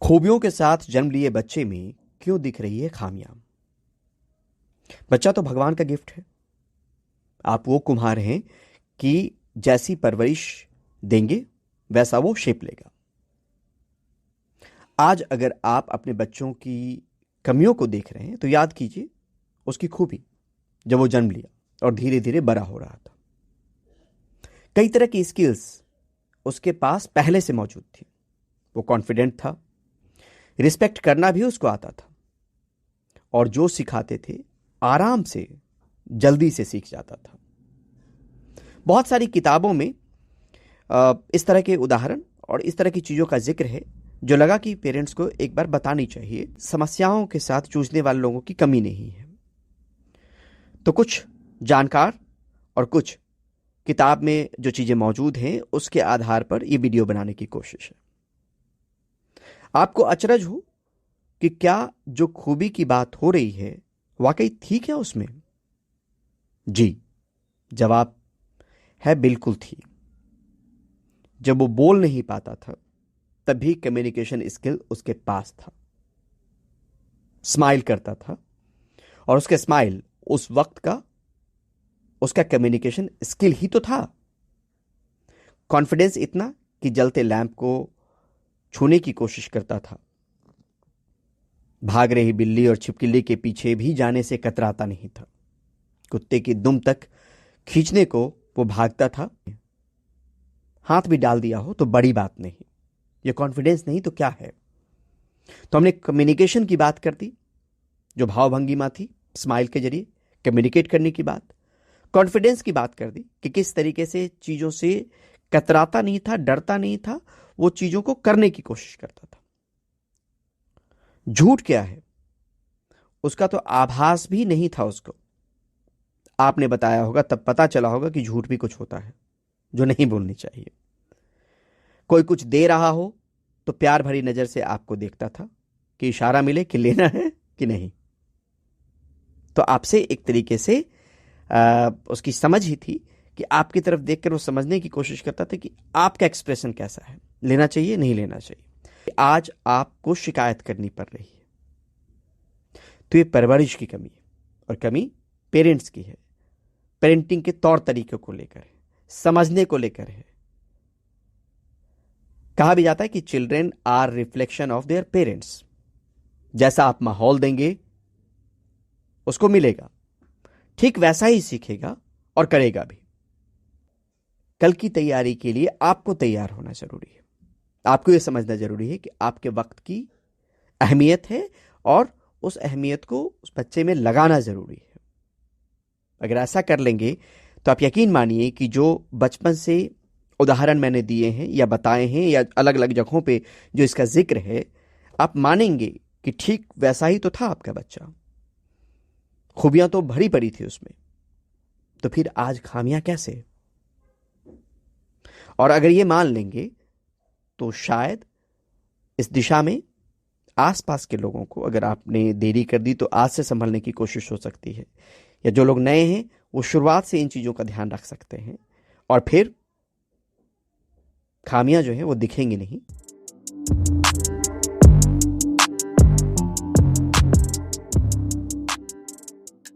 खूबियों के साथ जन्म लिए बच्चे में क्यों दिख रही है खामियां? बच्चा तो भगवान का गिफ्ट है। आप वो कुम्हार हैं कि जैसी परवरिश देंगे वैसा वो शेप लेगा। आज अगर आप अपने बच्चों की कमियों को देख रहे हैं तो याद कीजिए उसकी खूबी, जब वो जन्म लिया और धीरे धीरे बड़ा हो रहा था। कई तरह की स्किल्स उसके पास पहले से मौजूद थी। वो कॉन्फिडेंट था, रिस्पेक्ट करना भी उसको आता था, और जो सिखाते थे आराम से जल्दी से सीख जाता था। बहुत सारी किताबों में इस तरह के उदाहरण और इस तरह की चीज़ों का जिक्र है जो लगा कि पेरेंट्स को एक बार बतानी चाहिए। समस्याओं के साथ जूझने वाले लोगों की कमी नहीं है। तो कुछ जानकार और कुछ किताब में जो चीज़ें मौजूद हैं उसके आधार पर यह वीडियो बनाने की कोशिश है। आपको अचरज हो कि क्या जो खूबी की बात हो रही है वाकई थी क्या उसमें? जी, जवाब है बिल्कुल थी। जब वो बोल नहीं पाता था तब भी कम्युनिकेशन स्किल उसके पास था। स्माइल करता था और उसके स्माइल उस वक्त का उसका कम्युनिकेशन स्किल ही तो था। कॉन्फिडेंस इतना कि जलते लैंप को छूने की कोशिश करता था। भाग रही बिल्ली और छिपकली के पीछे भी जाने से कतराता नहीं था। कुत्ते की दुम तक खींचने को वो भागता था। हाथ भी डाल दिया हो तो बड़ी बात नहीं। ये कॉन्फिडेंस नहीं तो क्या है? तो हमने कम्युनिकेशन की बात कर दी, जो भावभंगिमा थी, स्माइल के जरिए कम्युनिकेट करने की बात। कॉन्फिडेंस की बात कर दी कि किस तरीके से चीजों से कतराता नहीं था, डरता नहीं था, वो चीजों को करने की कोशिश करता था। झूठ क्या है उसका तो आभास भी नहीं था उसको। आपने बताया होगा तब पता चला होगा कि झूठ भी कुछ होता है जो नहीं बोलनी चाहिए। कोई कुछ दे रहा हो तो प्यार भरी नजर से आपको देखता था कि इशारा मिले कि लेना है कि नहीं। तो आपसे एक तरीके से उसकी समझ ही थी कि आपकी तरफ देखकर वो समझने की कोशिश करता था कि आपका एक्सप्रेशन कैसा है, लेना चाहिए नहीं लेना चाहिए। आज आपको शिकायत करनी पड़ रही है तो ये परवरिश की कमी है, और कमी पेरेंट्स की है। पेरेंटिंग के तौर तरीकों को लेकर है, समझने को लेकर है। कहा भी जाता है कि children are reflection of their parents. जैसा आप माहौल देंगे उसको मिलेगा, ठीक वैसा ही सीखेगा और करेगा भी। कल की तैयारी के लिए आपको तैयार होना जरूरी है। आपको यह समझना जरूरी है कि आपके वक्त की अहमियत है और उस अहमियत को उस बच्चे में लगाना जरूरी है। अगर ऐसा कर लेंगे तो आप यकीन मानिए कि जो बचपन से उदाहरण मैंने दिए हैं या बताए हैं या अलग अलग जगहों पे जो इसका जिक्र है, आप मानेंगे कि ठीक वैसा ही तो था आपका बच्चा। खूबियां तो भरी पड़ी थी उसमें, तो फिर आज खामियां कैसे? और अगर ये मान लेंगे तो शायद इस दिशा में आसपास के लोगों को, अगर आपने देरी कर दी तो आज से संभलने की कोशिश हो सकती है, या जो लोग नए हैं वो शुरुआत से इन चीजों का ध्यान रख सकते हैं, और फिर खामियां जो है वो दिखेंगी नहीं।